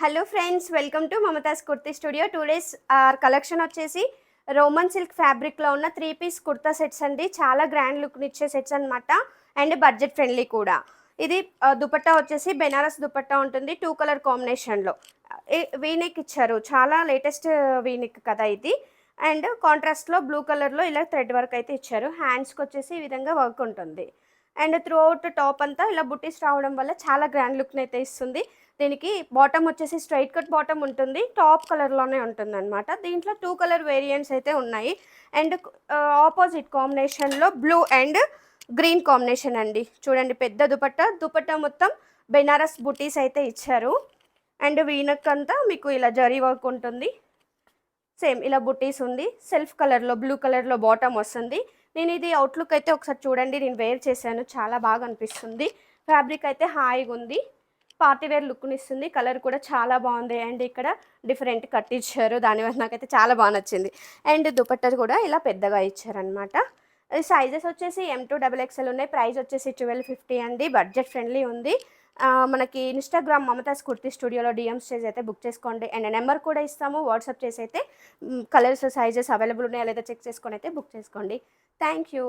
Hello friends, welcome to Mamata's kurti studio. 2 days our collection వచ్చేసి Roman silk ఫ్యాబ్రిక్లో ఉన్న 3 piece kurta sets అండి. చాలా గ్రాండ్ లుక్ని ఇచ్చే సెట్స్ అనమాట. అండ్ బడ్జెట్ ఫ్రెండ్లీ కూడా. ఇది దుపట్టా వచ్చేసి బెనారస్ దుపట్టా ఉంటుంది 2 కలర్ కాంబినేషన్లో. వీనెక్ ఇచ్చారు, చాలా లేటెస్ట్ వీనెక్ కదా ఇది. అండ్ కాంట్రాస్ట్లో బ్లూ కలర్లో ఇలా థ్రెడ్ వర్క్ అయితే ఇచ్చారు. హ్యాండ్స్కి వచ్చేసి ఈ విధంగా వర్క్ ఉంటుంది. అండ్ త్రూ అవుట్ టాప్ అంతా ఇలా బుట్టీస్ రావడం వల్ల చాలా గ్రాండ్ లుక్ని అయితే ఇస్తుంది. దీనికి బాటమ్ వచ్చేసి స్ట్రైట్ కట్ బాటమ్ ఉంటుంది, టాప్ కలర్లోనే ఉంటుంది అనమాట. దీంట్లో 2 కలర్ వేరియంట్స్ అయితే ఉన్నాయి. అండ్ ఆపోజిట్ కాంబినేషన్లో బ్లూ అండ్ గ్రీన్ కాంబినేషన్ అండి. చూడండి, పెద్ద దుపట్టా మొత్తం బెనారస్ బుటీస్ అయితే ఇచ్చారు. అండ్ వీనక్ అంతా మీకు ఇలా జరీ వర్క్ ఉంటుంది. సేమ్ ఇలా బుటీస్ ఉంది. సెల్ఫ్ కలర్లో బ్లూ కలర్లో బాటమ్ వస్తుంది. నేను ఇది అవుట్లుక్ అయితే ఒకసారి చూడండి, నేను వేర్ చేశాను, చాలా బాగా అనిపిస్తుంది. ఫ్యాబ్రిక్ అయితే హాయిగా ఉంది, పార్టీవేర్ లుక్ని ఇస్తుంది. కలర్ కూడా చాలా బాగుంది. అండ్ ఇక్కడ డిఫరెంట్ కట్ ఇచ్చారు, దానివల్ల నాకైతే చాలా బాగా నచ్చింది. అండ్ దుపట్టా కూడా ఇలా పెద్దగా ఇచ్చారనమాట. సైజెస్ వచ్చేసి M2 XXL ఉన్నాయి. ప్రైస్ వచ్చేసి 1250 అండి. బడ్జెట్ ఫ్రెండ్లీ ఉంది. మనకి ఇన్స్టాగ్రామ్ మమతాస్ కుర్తీ స్టూడియోలో డిఎమ్స్ చేసి అయితే బుక్ చేసుకోండి. అండ్ నెంబర్ కూడా ఇస్తాము, వాట్సాప్ చేసి అయితే కలర్స్ సైజెస్ అవైలబుల్ ఉన్నాయో లేదో చెక్ చేసుకొని అయితే బుక్ చేసుకోండి. Thank you.